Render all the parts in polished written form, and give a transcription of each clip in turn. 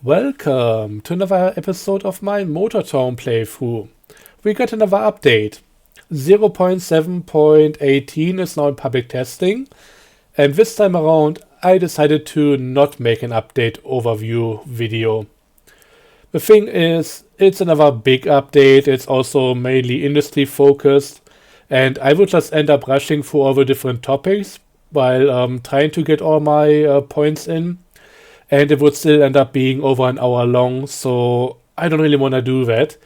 Welcome to another episode of my Motortown playthrough. We got another update. 0.7.18 is now in public testing, and this time around I decided to not make an update overview video. The thing is, it's another big update, it's also mainly industry focused, and I would just end up rushing through all the different topics while trying to get all my points in. And it would still end up being over an hour long, so I don't really want to do that.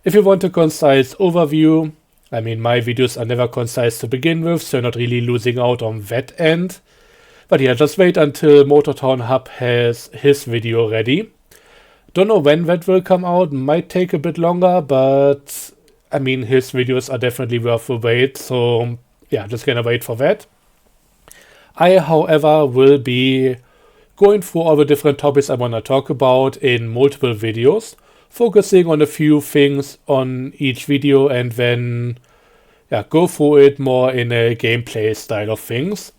If you want a concise overview, I mean, my videos are never concise to begin with, so you're not really losing out on that end. But yeah, just wait until Motortown Hub has his video ready. Don't know when that will come out, might take a bit longer, but I mean, his videos are definitely worth the wait, so yeah, just gonna wait for that. I, however, will be going through all the different topics I want to talk about in multiple videos, focusing on a few things on each video and then go through it more in a gameplay style of things.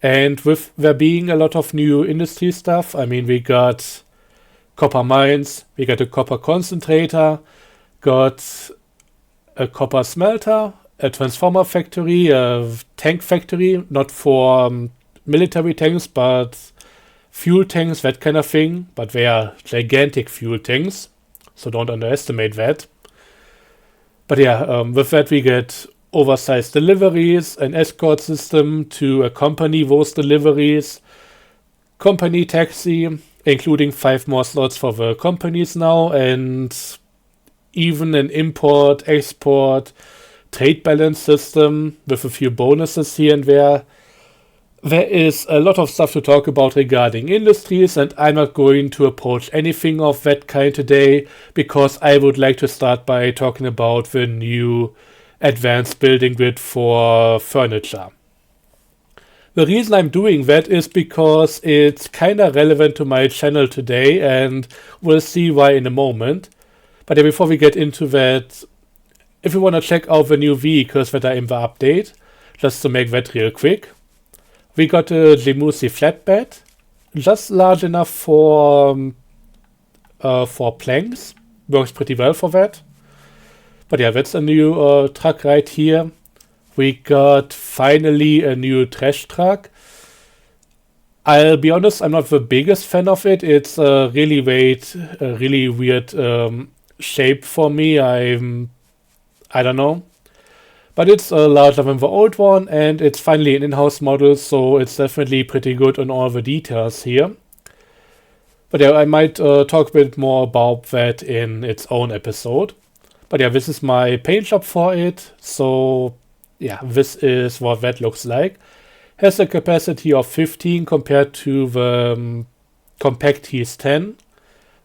And with there being a lot of new industry stuff, I mean, we got copper mines, we got a copper concentrator, got a copper smelter, a transformer factory, a tank factory, not for military tanks, but fuel tanks, that kind of thing, but they are gigantic fuel tanks, so don't underestimate that. But yeah, with that we get oversized deliveries, an escort system to accompany those deliveries, company taxi, including 5 more slots for the companies now, and even an import-export trade balance system with a few bonuses here and there. There is a lot of stuff to talk about regarding industries, and I'm not going to approach anything of that kind today because I would like to start by talking about the new advanced building grid for furniture. The reason I'm doing that is because it's kinda relevant to my channel today, and we'll see why in a moment. But yeah, before we get into that, if you want to check out the new vehicles that are in the update, just to make that real quick. We got a Jemusi flatbed, just large enough for planks. Works pretty well for that. But yeah, that's a new truck right here. We got finally a new trash truck. I'll be honest, I'm not the biggest fan of it. It's a really weird shape for me. I don't know. But it's larger than the old one, and it's finally an in-house model, so it's definitely pretty good on all the details here. But yeah, I might talk a bit more about that in its own episode. But yeah, this is my paint job for it, so yeah, this is what that looks like. Has a capacity of 15 compared to the Compact Tees 10.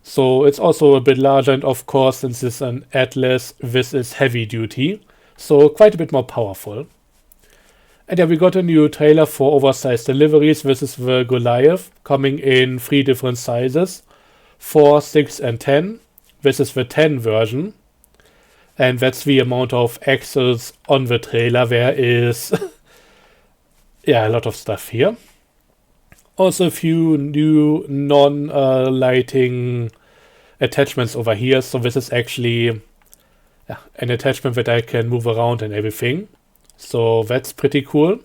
So it's also a bit larger, and of course, since it's an Atlas, this is heavy duty. So quite a bit more powerful. And yeah, we got a new trailer for oversized deliveries. This is the Goliath, coming in 3 different sizes, 4, 6 and 10. This is the 10 version. And that's the amount of axles on the trailer. There is a lot of stuff here. Also a few new non-lighting attachments over here. So this is actually an attachment that I can move around and everything. So that's pretty cool.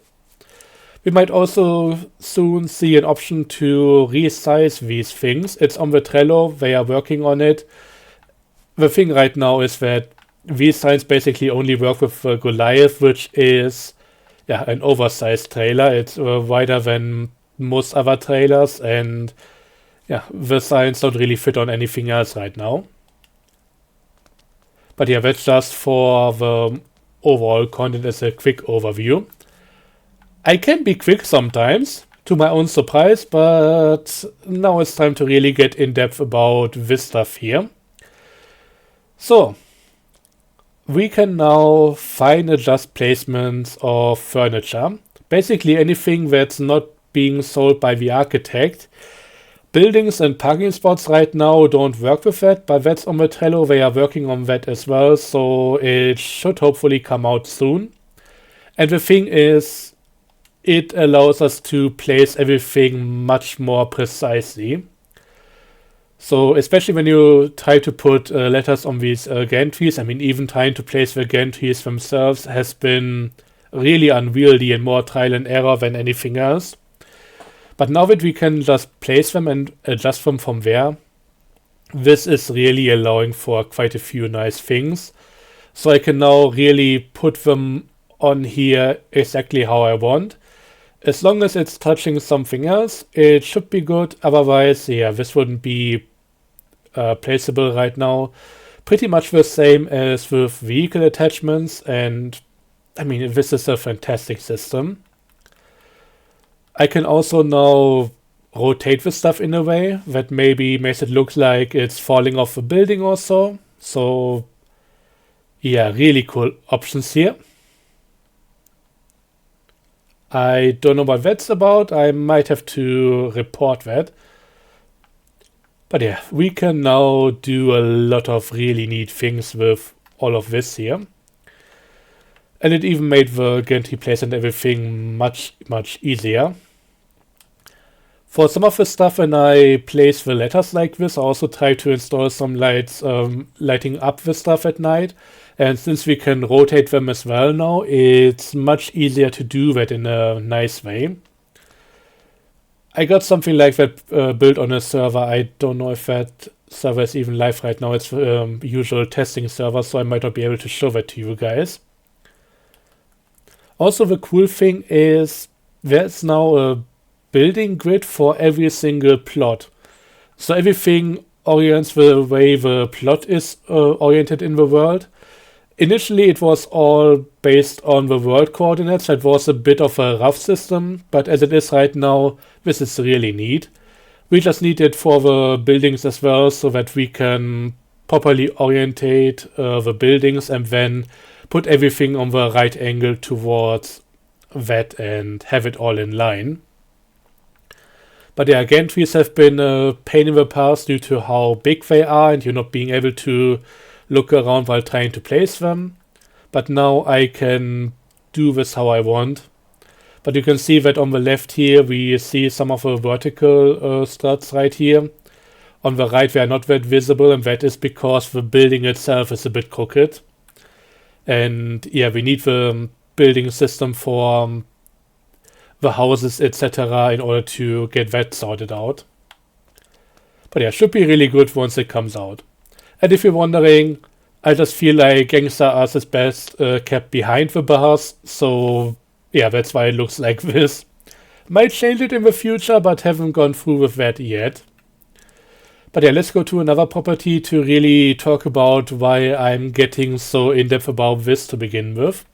We might also soon see an option to resize these things. It's on the Trello, they are working on it. The thing right now is that these signs basically only work with the Goliath, which is an oversized trailer. It's wider than most other trailers, and the signs don't really fit on anything else right now. But yeah, that's just for the overall content as a quick overview. I can be quick sometimes, to my own surprise, but now it's time to really get in depth about this stuff here. So, we can now fine adjust placements of furniture. Basically anything that's not being sold by the architect. Buildings and parking spots right now don't work with that, but that's on the Trello. They are working on that as well, so it should hopefully come out soon. And the thing is, it allows us to place everything much more precisely. So especially when you try to put letters on these gantries, I mean, even trying to place the gantries themselves has been really unwieldy and more trial and error than anything else. But now that we can just place them and adjust them from there, this is really allowing for quite a few nice things. So I can now really put them on here exactly how I want. As long as it's touching something else, it should be good. Otherwise, yeah, this wouldn't be placeable right now. Pretty much the same as with vehicle attachments, and I mean, this is a fantastic system. I can also now rotate the stuff in a way that maybe makes it look like it's falling off a building or so. So yeah, really cool options here. I don't know what that's about. I might have to report that. But yeah, we can now do a lot of really neat things with all of this here. And it even made the gantry place and everything much easier. For some of the stuff, when I place the letters like this, I also try to install some lights lighting up the stuff at night. And since we can rotate them as well now, it's much easier to do that in a nice way. I got something like that built on a server. I don't know if that server is even live right now. It's usual testing server, so I might not be able to show that to you guys. Also, the cool thing is there's now a building grid for every single plot. So everything orients the way the plot is oriented in the world. Initially, it was all based on the world coordinates. That was a bit of a rough system, but as it is right now, this is really neat. We just need it for the buildings as well, so that we can properly orientate the buildings and then put everything on the right angle towards that and have it all in line. But yeah, gantries have been a pain in the past due to how big they are and you not being able to look around while trying to place them. But now I can do this how I want. But you can see that on the left here we see some of the vertical struts right here. On the right they are not that visible, and that is because the building itself is a bit crooked. And yeah, we need the building system for the houses, etc. in order to get that sorted out. But yeah, should be really good once it comes out. And if you're wondering, I just feel like Gangster Us is best kept behind the bars, so yeah, that's why it looks like this. Might change it in the future, but haven't gone through with that yet. But yeah, let's go to another property to really talk about why I'm getting so in-depth about this to begin with.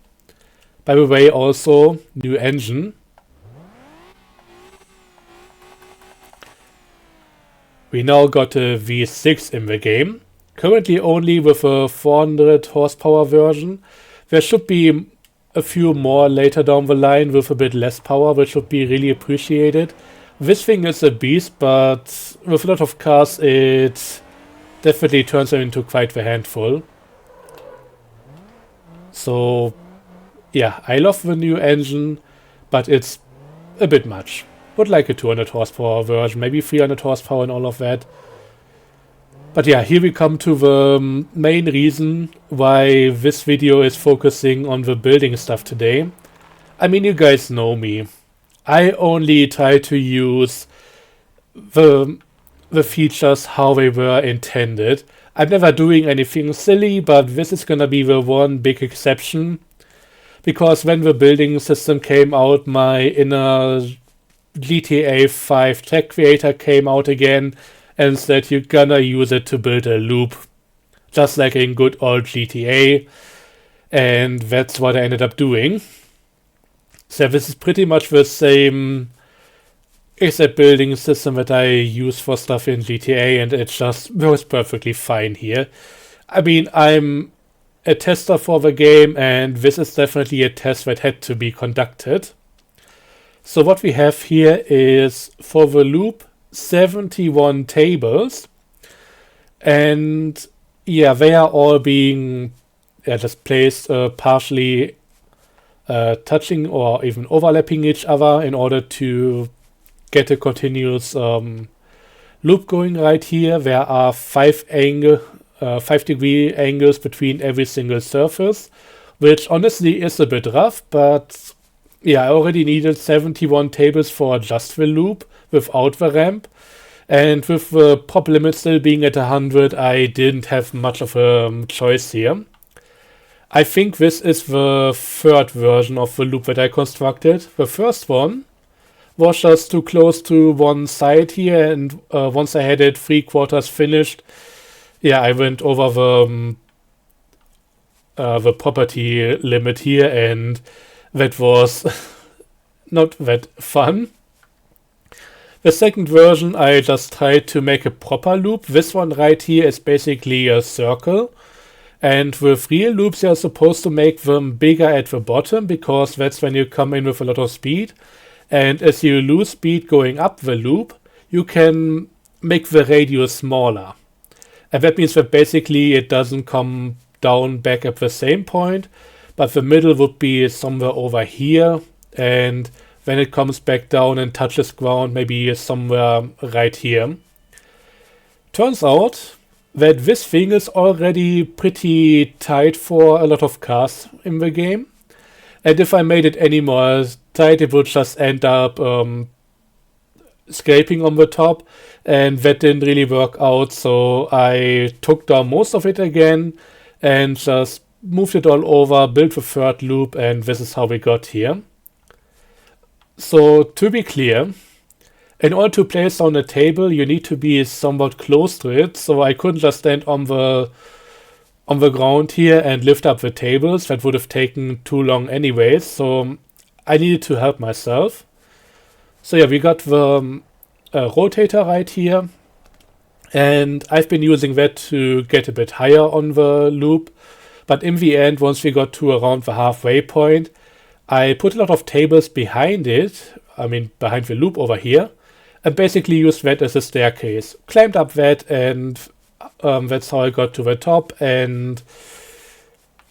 By the way, also, new engine. We now got a V6 in the game. Currently only with a 400 horsepower version. There should be a few more later down the line with a bit less power, which would be really appreciated. This thing is a beast, but with a lot of cars it definitely turns them into quite the handful. So yeah, I love the new engine, but it's a bit much. Would like a 200 horsepower version, maybe 300 horsepower and all of that. But yeah, here we come to the main reason why this video is focusing on the building stuff today. I mean, you guys know me. I only try to use the features how they were intended. I'm never doing anything silly, but this is gonna be the one big exception. Because when the building system came out, my inner GTA 5 tech creator came out again and said you're gonna use it to build a loop, just like in good old GTA, and that's what I ended up doing. So this is pretty much the same exact building system that I use for stuff in GTA, and it just works perfectly fine here. I mean, I'm a tester for the game, and this is definitely a test that had to be conducted. So what we have here is, for the loop, 71 tables. And yeah, they are all being just placed partially touching or even overlapping each other in order to get a continuous loop loop going right here. There are 5-degree angles between every single surface, which honestly is a bit rough, but yeah, I already needed 71 tables for just the loop without the ramp. And with the prop limit still being at 100, I didn't have much of a choice here. I think this is the third version of the loop that I constructed. The first one was just too close to one side here, and once I had it 3/4 finished, yeah, I went over the property limit here, and that was not that fun. The second version, I just tried to make a proper loop. This one right here is basically a circle. And with real loops, you're supposed to make them bigger at the bottom, because that's when you come in with a lot of speed. And as you lose speed going up the loop, you can make the radius smaller. And that means that basically it doesn't come down back at the same point, but the middle would be somewhere over here. And when it comes back down and touches ground, maybe somewhere right here. Turns out that this thing is already pretty tight for a lot of cars in the game. And if I made it any more tight, it would just end up scraping on the top. And that didn't really work out, so I took down most of it again and just moved it all over, built the third loop, and this is how we got here. So to be clear, in order to place on a table, you need to be somewhat close to it. So I couldn't just stand on the ground here and lift up the tables. That would have taken too long anyways. So I needed to help myself. So yeah, we got the rotator right here. And I've been using that to get a bit higher on the loop. But in the end, once we got to around the halfway point, I put a lot of tables behind it, behind the loop over here, and basically used that as a staircase. Climbed up that, and that's how I got to the top. And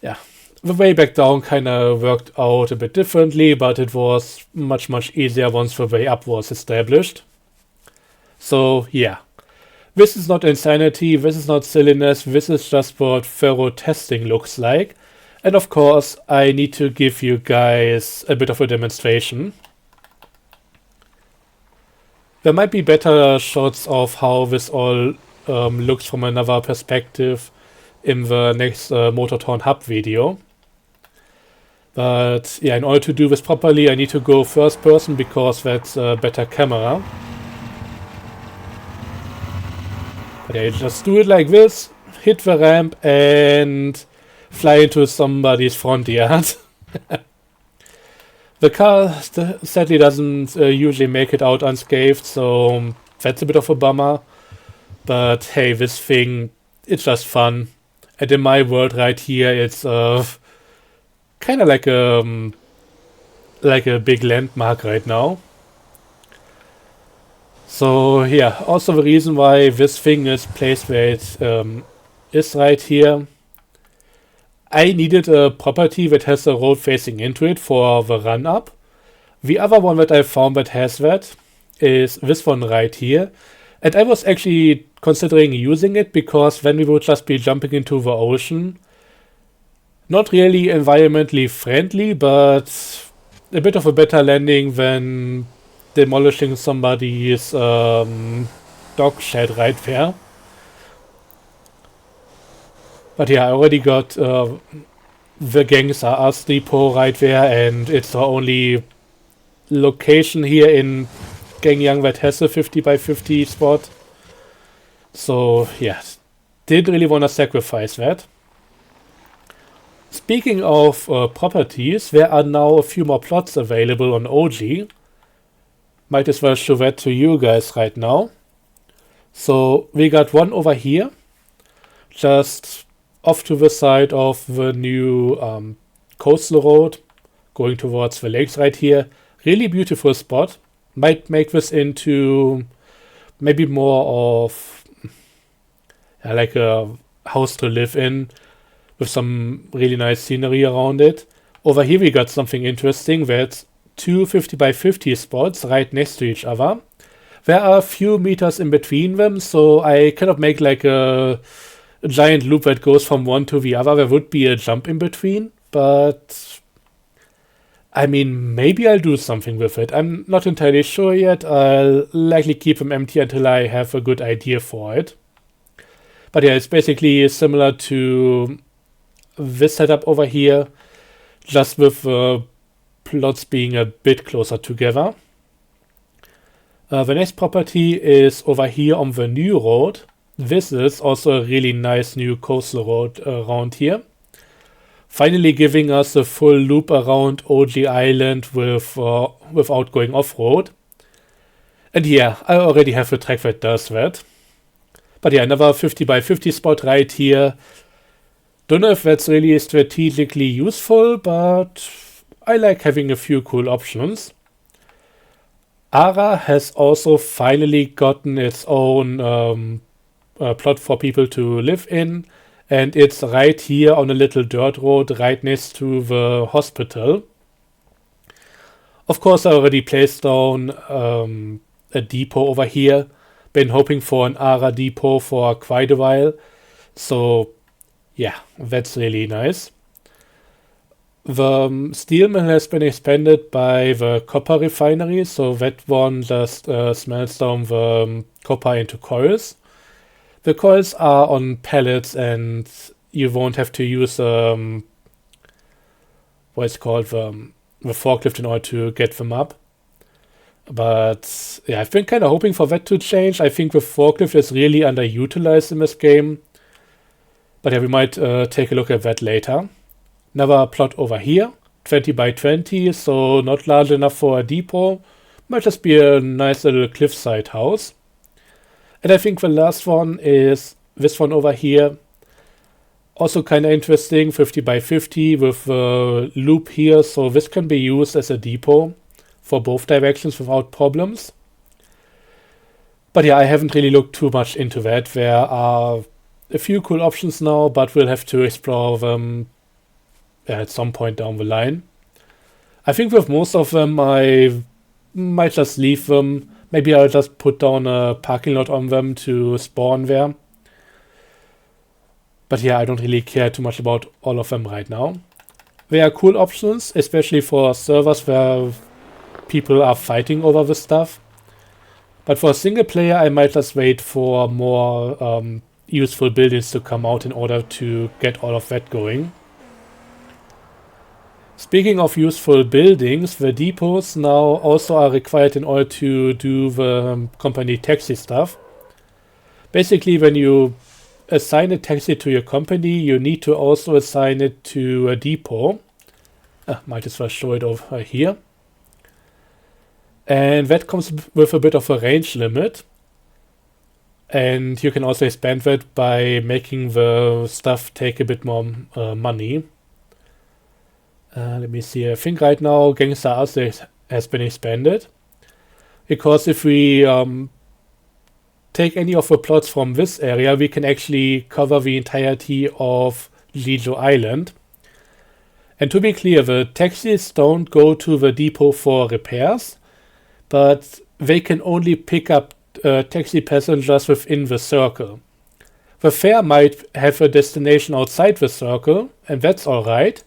yeah, the way back down kind of worked out a bit differently, but it was much, much easier once the way up was established. So yeah, this is not insanity, this is not silliness, this is just what thorough testing looks like. And of course, I need to give you guys a bit of a demonstration. There might be better shots of how this all looks from another perspective in the next Motortown Hub video. But yeah, in order to do this properly, I need to go first person because that's a better camera. But yeah, you just do it like this, hit the ramp, and fly into somebody's front yard. The car sadly doesn't usually make it out unscathed, so that's a bit of a bummer. But hey, this thing, it's just fun. And in my world right here, it's kind of like a big landmark right now. So yeah, also the reason why this thing is placed where it is right here. I needed a property that has a road facing into it for the run-up. The other one that I found that has that is this one right here. And I was actually considering using it because then we would just be jumping into the ocean. Not really environmentally friendly, but a bit of a better landing than demolishing somebody's dog shed right there. But yeah, I already got the Gangster Ass Depot right there, and it's the only location here in Gangyang that has a 50x50 spot. So yeah, didn't really want to sacrifice that. Speaking of properties, there are now a few more plots available on OG. Might as well show that to you guys right now. So we got one over here, just off to the side of the new coastal road, going towards the lakes right here. Really beautiful spot. Might make this into maybe more of like a house to live in with some really nice scenery around it. Over here we got something interesting. That's two 50x50 spots right next to each other. There are a few meters in between them, so I cannot make like a giant loop that goes from one to the other. There would be a jump in between, but I mean, maybe I'll do something with it. I'm not entirely sure yet. I'll likely keep them empty until I have a good idea for it. But yeah, it's basically similar to this setup over here, just with plots being a bit closer together. The next property is over here on the new road. This is also a really nice new coastal road around here. Finally giving us a full loop around OG Island without going off-road. And yeah, I already have a track that does that. But yeah, another 50 by 50 spot right here. Don't know if that's really strategically useful, but I like having a few cool options. Ara has also finally gotten its own plot for people to live in, and it's right here on a little dirt road right next to the hospital. Of course, I already placed down a depot over here. Been hoping for an Ara depot for quite a while, so yeah, that's really nice. The steel mill has been expanded by the copper refinery, so that one just smelts down the copper into coils. The coils are on pallets, and you won't have to use what's called the forklift in order to get them up. But yeah, I've been kind of hoping for that to change. I think the forklift is really underutilized in this game. But yeah, we might take a look at that later. Another plot over here, 20 by 20, so not large enough for a depot. Might just be a nice little cliffside house. And I think the last one is this one over here. Also kind of interesting, 50 by 50 with a loop here, so this can be used as a depot for both directions without problems. But yeah, I haven't really looked too much into that. There are a few cool options now, but we'll have to explore them at some point down the line. I think with most of them I might just leave them. Maybe I'll just put down a parking lot on them to spawn there. But yeah, I don't really care too much about all of them right now. There are cool options, especially for servers where people are fighting over this stuff. But for a single player, I might just wait for more useful buildings to come out in order to get all of that going. Speaking of useful buildings, the depots now also are required in order to do the company taxi stuff. Basically, when you assign a taxi to your company, you need to also assign it to a depot. Might as well show it over here. And that comes with a bit of a range limit. And you can also expand that by making the stuff take a bit more money. Let me see. I think right now Gangster Arcade has been expanded. Because if we take any of the plots from this area, we can actually cover the entirety of Lijo Island. And to be clear, the taxis don't go to the depot for repairs, but they can only pick up taxi passengers within the circle. The fare might have a destination outside the circle, and that's alright.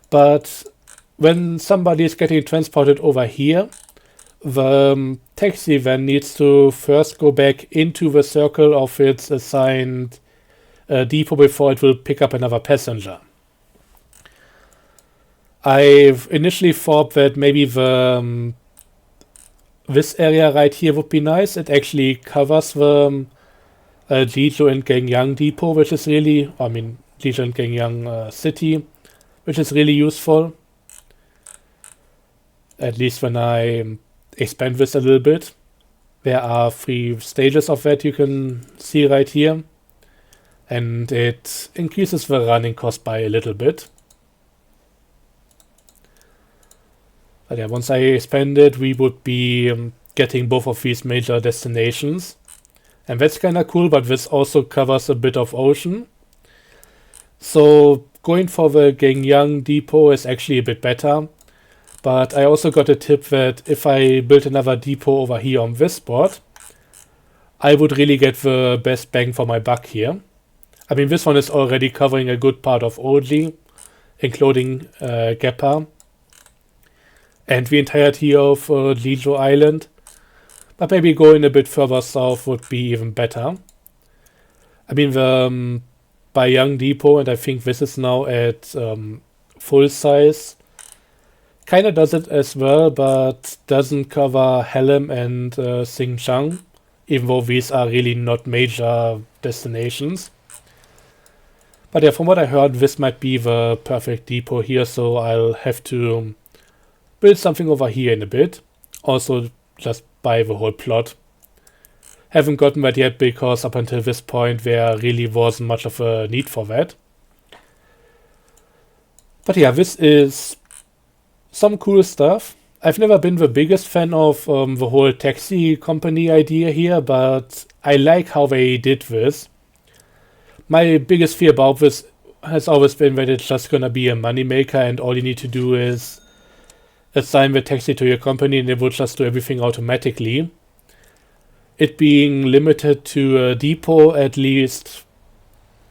But when somebody is getting transported over here, the taxi then needs to first go back into the circle of its assigned depot before it will pick up another passenger. I've initially thought that maybe this area right here would be nice. It actually covers the Lijo and Gangyang depot, which is really, Lijo and Gangyang city, which is really useful. At least when I expand this a little bit. There are 3 stages of that you can see right here. And it increases the running cost by a little bit. But yeah, once I expand it, we would be getting both of these major destinations. And that's kind of cool, but this also covers a bit of ocean. So going for the Gangyang depot is actually a bit better. but I also got a tip that if I built another depot over here on this board, I would really get the best bang for my buck here. I mean, this one is already covering a good part of OG, including Geppa and the entirety of Lijo Island. But maybe going a bit further south would be even better. I mean, the Bayang Depot, and I think this is now at full size, kind of does it as well, but doesn't cover Hallam and Xinjiang, even though these are really not major destinations. But yeah, from what I heard, this might be the perfect depot here, so I'll have to build something over here in a bit. Also, just buy the whole plot. Haven't gotten that yet because up until this point there really wasn't much of a need for that. But yeah, this is some cool stuff. I've never been the biggest fan of the whole taxi company idea here, but I like how they did this. My biggest fear about this has always been that it's just gonna be a moneymaker and all you need to do is assign the taxi to your company and they will just do everything automatically. It being limited to a depot at least,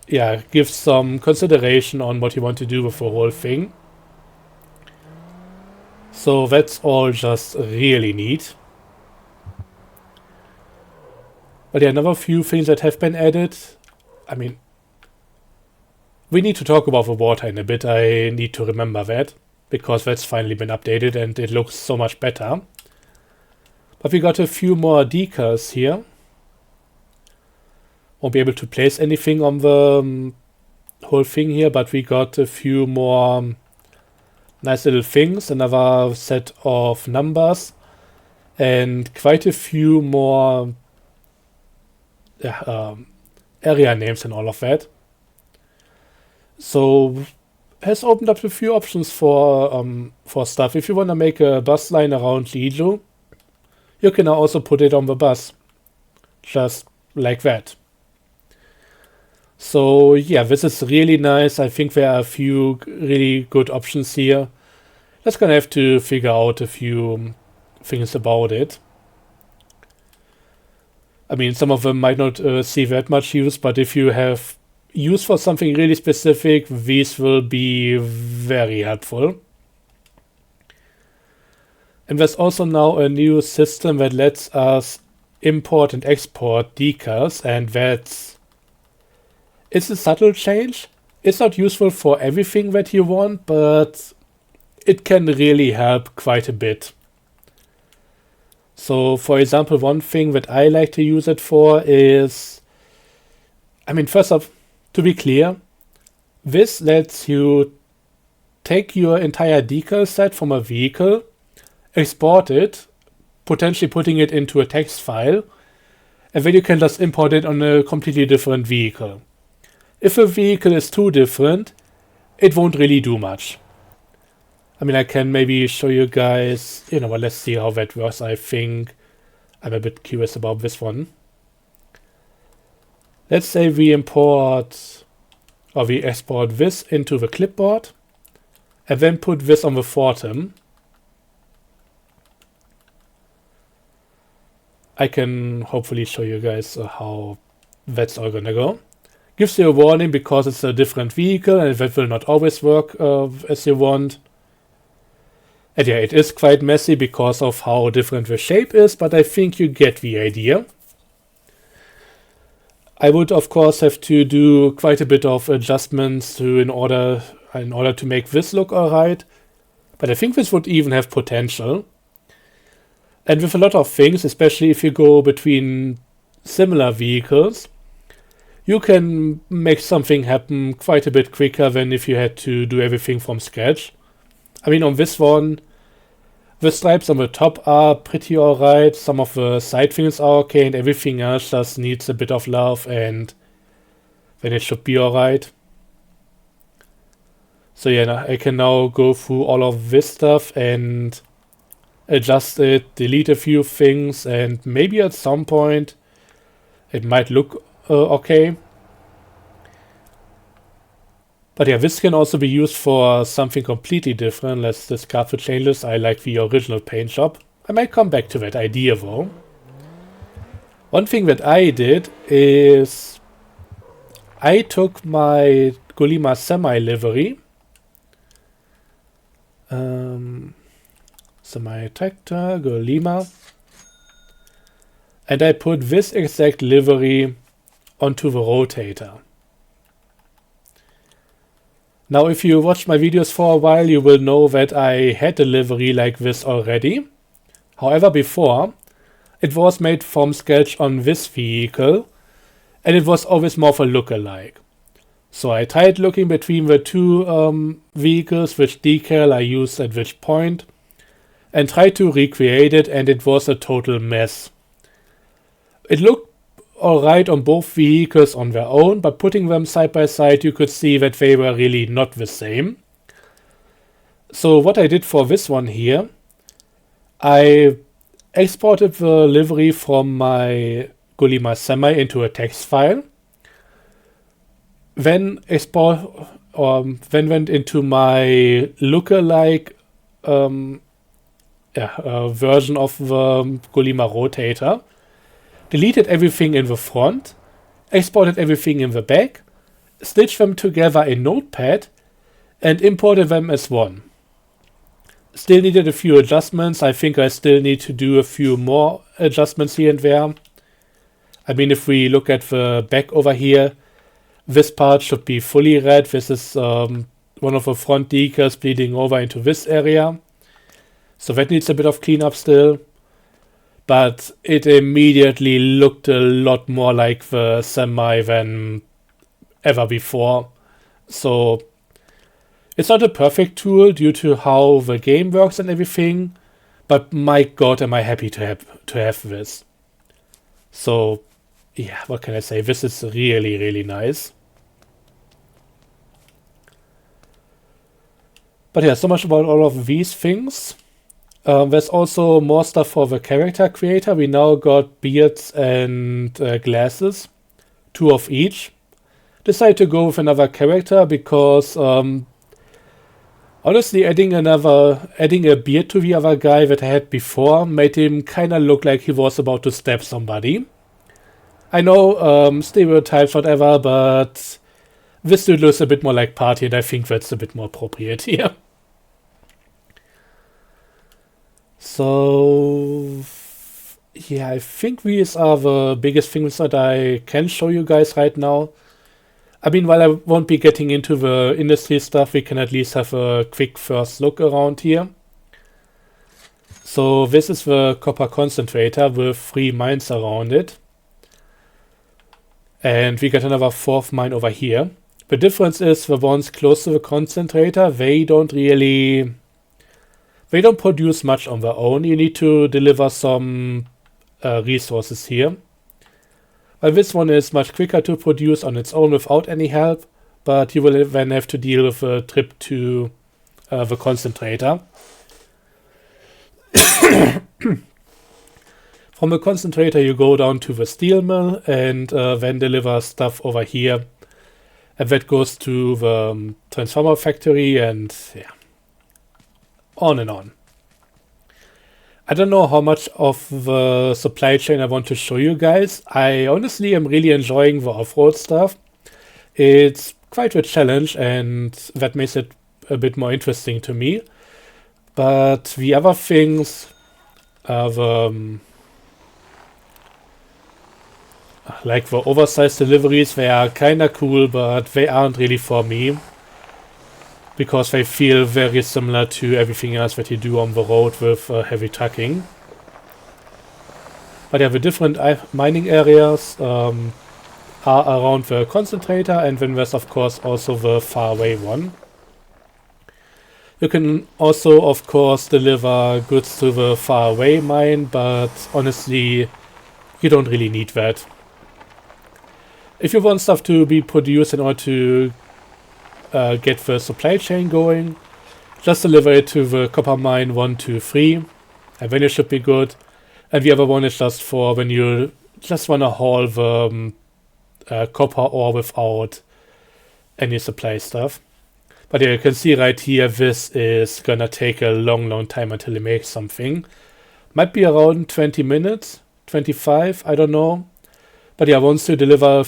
yeah, gives some consideration on what you want to do with the whole thing. So that's all just really neat. But yeah, another few things that have been added. I mean, we need to talk about the water in a bit. I need to remember that, because that's finally been updated and it looks so much better. But we got a few more decals here. Won't be able to place anything on the whole thing here, but we got a few more nice little things, another set of numbers, and quite a few more area names and all of that. So has opened up a few options for stuff. If you want to make a bus line around Lijo, you can also put it on the bus, just like that. So yeah, this is really nice. I think there are a few really good options here. Just gonna have to figure out a few things about it. I mean, some of them might not see that much use, but if you have use for something really specific, these will be very helpful. And there's also now a new system that lets us import and export decals, and it's a subtle change. It's not useful for everything that you want, but it can really help quite a bit. So, for example, one thing that I like to use it for is, I mean, first off, to be clear, this lets you take your entire decal set from a vehicle, export it, potentially putting it into a text file, and then you can just import it on a completely different vehicle. If a vehicle is too different, it won't really do much. I mean, I can maybe show you guys, but let's see how that works. I think I'm a bit curious about this one. Let's say we import or we export this into the clipboard and then put this on the Fortem. I can hopefully show you guys how that's all gonna go. Gives you a warning because it's a different vehicle and that will not always work as you want. And yeah, it is quite messy because of how different the shape is, but I think you get the idea. I would of course have to do quite a bit of adjustments in order to make this look alright, but I think this would even have potential. And with a lot of things, especially if you go between similar vehicles, you can make something happen quite a bit quicker than if you had to do everything from scratch. I mean, on this one, the stripes on the top are pretty alright, some of the side things are okay, and everything else just needs a bit of love, and then it should be alright. So yeah, I can now go through all of this stuff and adjust it, delete a few things, and maybe at some point it might look okay. But yeah, this can also be used for something completely different. Let's discard the chain list. I like the original paint shop. I might come back to that idea though. One thing that I did is I took my Golima Semi livery, Semi Tractor, Golima, and I put this exact livery onto the rotator. Now, if you watched my videos for a while, you will know that I had a livery like this already. However, before, it was made from scratch on this vehicle, and it was always more of a look-alike. So I tried looking between the two vehicles, which decal I used at which point, and tried to recreate it, and it was a total mess. It looked alright on both vehicles on their own, but putting them side by side, you could see that they were really not the same. So what I did for this one here, I exported the livery from my Golima Semi into a text file, then went into my lookalike version of the Golima Rotator, deleted everything in the front, exported everything in the back, stitched them together in Notepad, and imported them as one. Still needed a few adjustments. I think I still need to do a few more adjustments here and there. I mean, if we look at the back over here, this part should be fully red. This is one of the front decals bleeding over into this area. So that needs a bit of cleanup still. But it immediately looked a lot more like the Semi than ever before. So it's not a perfect tool due to how the game works and everything, but my god, am I happy to have this. So yeah, what can I say? This is really, really nice. But yeah, so much about all of these things. There's also more stuff for the character creator. We now got beards and glasses, 2 of each. Decided to go with another character because honestly, adding a beard to the other guy that I had before made him kind of look like he was about to stab somebody. I know, stereotypes, whatever, but this dude looks a bit more like Party, and I think that's a bit more appropriate here. So yeah, I think these are the biggest things that I can show you guys right now. I mean, while I won't be getting into the industry stuff, we can at least have a quick first look around here. So this is the copper concentrator with 3 mines around it. And we got another 4th mine over here. The difference is the ones close to the concentrator, they don't produce much on their own. You need to deliver some resources here. While this one is much quicker to produce on its own without any help, but you will then have to deal with a trip to the concentrator. From the concentrator you go down to the steel mill and then deliver stuff over here. And that goes to the transformer factory and yeah, on and on. I don't know how much of the supply chain I want to show you guys. I honestly am really enjoying the off-road stuff. It's quite a challenge and that makes it a bit more interesting to me. But the other things, like the oversized deliveries, they are kinda cool, but they aren't really for me. Because they feel very similar to everything else that you do on the road with heavy trucking. But yeah, the different mining areas are around the concentrator, and then there's of course also the faraway one. You can also of course deliver goods to the faraway mine, but honestly you don't really need that. If you want stuff to be produced in order to get the supply chain going, just deliver it to the copper mine 1, 2, 3, and then it should be good. And the other one is just for when you just want to haul the copper ore without any supply stuff. But yeah, you can see right here, this is gonna take a long time until it makes something. Might be around 20 minutes, 25, I don't know. But yeah, once you deliver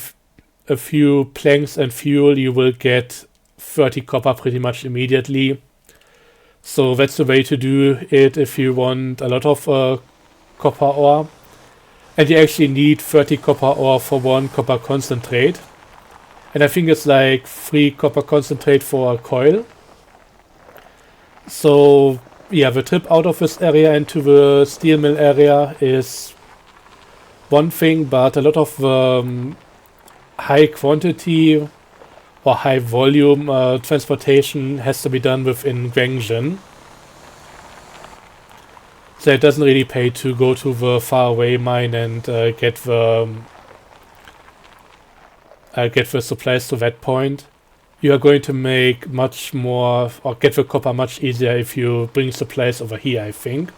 a few planks and fuel, you will get 30 copper pretty much immediately. So that's the way to do it if you want a lot of copper ore. And you actually need 30 copper ore for 1 copper concentrate. And I think it's like 3 copper concentrate for a coil. So yeah, the trip out of this area into the steel mill area is one thing, but a lot of high quantity or high volume transportation has to be done within Gwangjin. So it doesn't really pay to go to the faraway mine and get the supplies to that point. You are going to make much more, or get the copper much easier if you bring supplies over here, I think.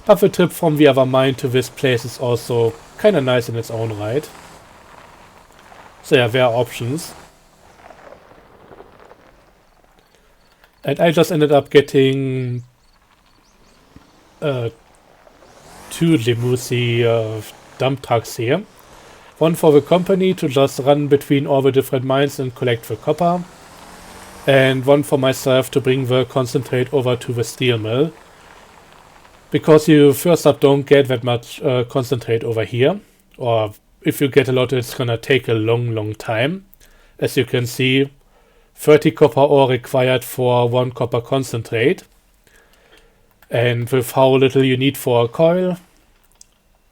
But the trip from the other mine to this place is also kind of nice in its own right. So yeah, there are options. And I just ended up getting 2 Limusi dump trucks here. One for the company to just run between all the different mines and collect the copper. And one for myself to bring the concentrate over to the steel mill. Because you first up don't get that much concentrate over here. Or if you get a lot, it's gonna take a long time. As you can see, 30 copper ore required for 1 copper concentrate. And with how little you need for a coil,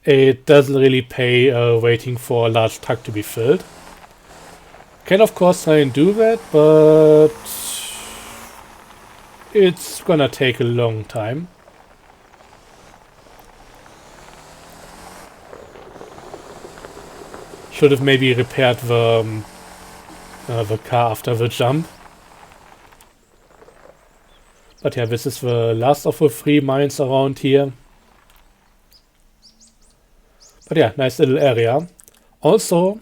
it doesn't really pay waiting for a large truck to be filled. Can of course try and do that, but it's gonna take a long time. Should have maybe repaired the car after the jump. But yeah, this is the last of the 3 mines around here. But yeah, nice little area. Also,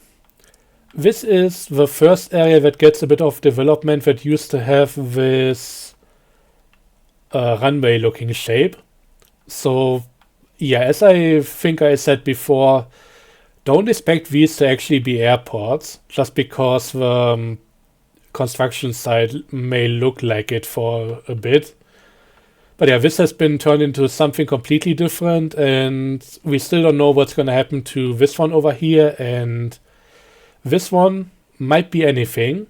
this is the first area that gets a bit of development that used to have this runway looking shape. So yeah, as I think I said before, don't expect these to actually be airports, just because the construction site may look like it for a bit. But yeah, this has been turned into something completely different, and we still don't know what's going to happen to this one over here, and this one might be anything.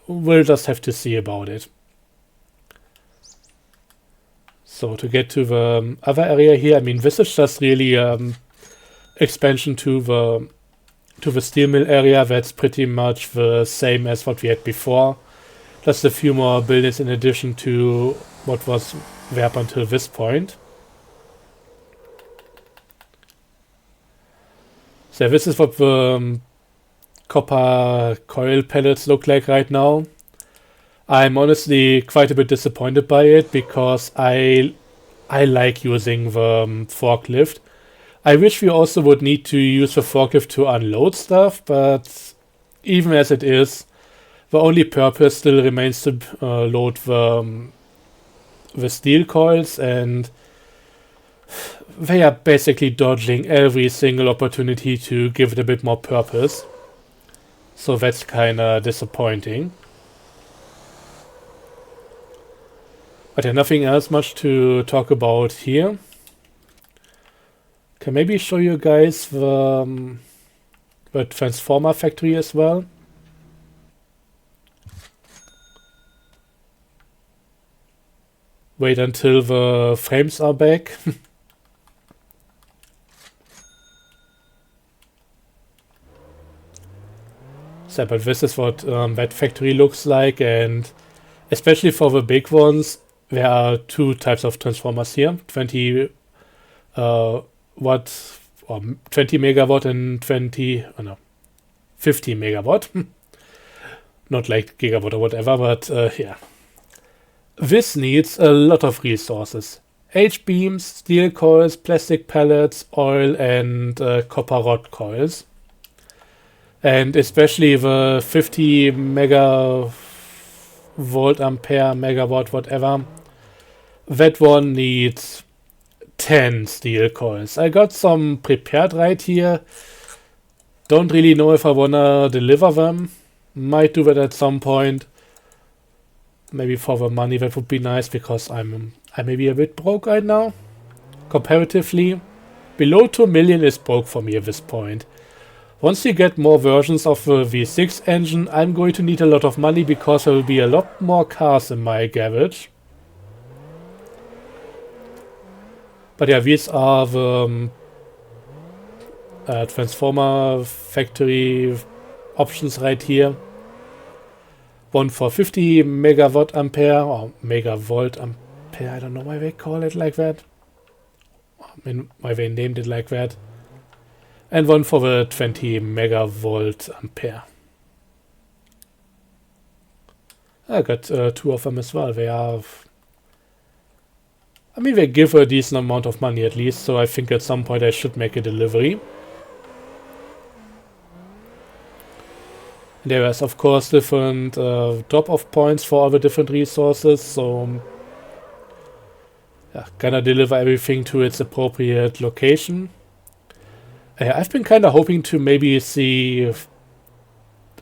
We'll just have to see about it. So to get to the other area here, I mean, this is just really expansion to the steel mill area. That's pretty much the same as what we had before. Just a few more buildings in addition to what was there up until this point. So this is what the copper coil pellets look like right now. I'm honestly quite a bit disappointed by it because I like using the forklift. I wish we also would need to use the forklift to unload stuff, but even as it is, the only purpose still remains to load the steel coils, and they are basically dodging every single opportunity to give it a bit more purpose. So that's kinda disappointing. But yeah, nothing else much to talk about here. Can maybe show you guys the transformer factory as well. Wait until the frames are back. So, but this is what that factory looks like, and especially for the big ones, there are 2 types of transformers here: 20 watt or 20 megawatt and 50 megawatt. Not like gigawatt or whatever, but yeah. This needs a lot of resources. H-beams, steel coils, plastic pellets, oil, and copper rod coils. And especially the 50 megawatt volt ampere, megawatt, whatever. That one needs 10 steel coils. I got some prepared right here. Don't really know if I wanna deliver them. Might do that at some point. Maybe for the money that would be nice, because I may be a bit broke right now. Comparatively. Below 2 million is broke for me at this point. Once you get more versions of the V6 engine, I'm going to need a lot of money, because there will be a lot more cars in my garage. But yeah, these are the transformer factory options right here. One for 50 megawatt ampere, or megavolt ampere, I don't know why they call it like that. I mean, why they named it like that. And one for the 20 megavolt ampere. I got two of them as well. They are... I mean, they give a decent amount of money at least, so I think at some point I should make a delivery. There is, of course, different drop-off points for all the different resources, so... yeah, gonna deliver everything to its appropriate location. I've been kind of hoping to maybe see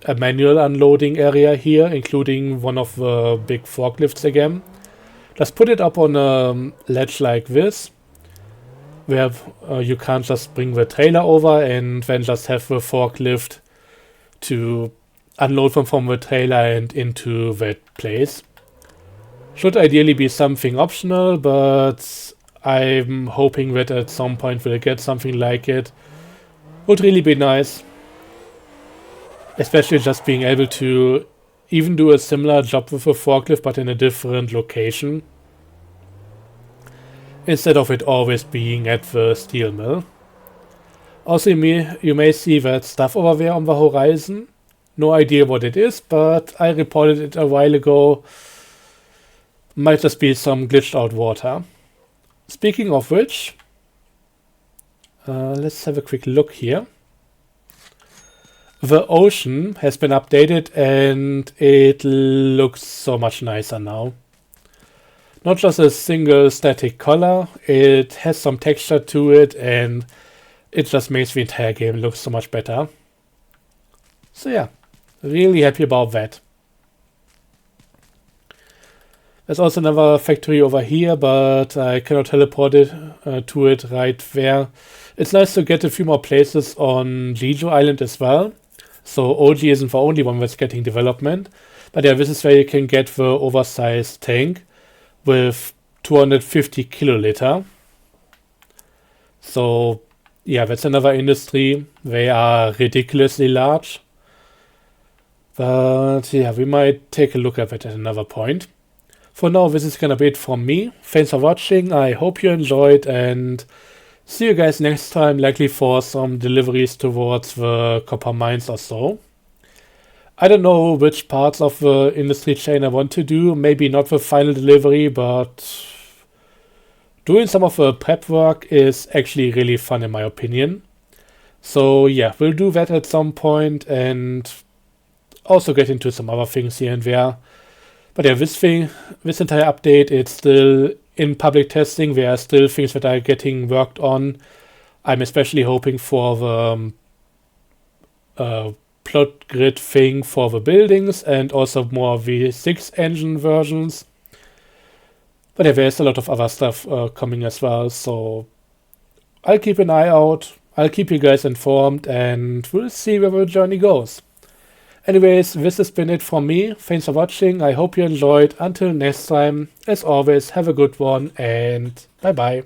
a manual unloading area here, including one of the big forklifts again. Just put it up on a ledge like this, where you can't just bring the trailer over and then just have the forklift to unload them from the trailer and into that place. Should ideally be something optional, but I'm hoping that at some point we'll get something like it. Would really be nice. Especially just being able to even do a similar job with a forklift, but in a different location. Instead of it always being at the steel mill. Also, you may see that stuff over there on the horizon. No idea what it is, but I reported it a while ago. Might just be some glitched out water. Speaking of which, let's have a quick look here. The ocean has been updated and it looks so much nicer now. Not just a single static color, it has some texture to it, and it just makes the entire game look so much better. So yeah, really happy about that. There's also another factory over here, but I cannot teleport it to it right there. It's nice to get a few more places on Jeju Island as well. So OG isn't the only one that's getting development. But yeah, this is where you can get the oversized tank with 250 kiloliter. So yeah, that's another industry. They are ridiculously large. But yeah, we might take a look at it at another point. For now, this is gonna be it from me. Thanks for watching. I hope you enjoyed, and see you guys next time, likely for some deliveries towards the copper mines or so. I don't know which parts of the industry chain I want to do. Maybe not the final delivery, but doing some of the prep work is actually really fun in my opinion. So yeah, we'll do that at some point and also get into some other things here and there. But yeah, this entire update, it's still in public testing. There are still things that are getting worked on. I'm especially hoping for the plot grid thing for the buildings and also more V6 engine versions. But yeah, there's a lot of other stuff coming as well, so I'll keep an eye out. I'll keep you guys informed and we'll see where the journey goes. Anyways, this has been it from me. Thanks for watching. I hope you enjoyed. Until next time, as always, have a good one and bye bye.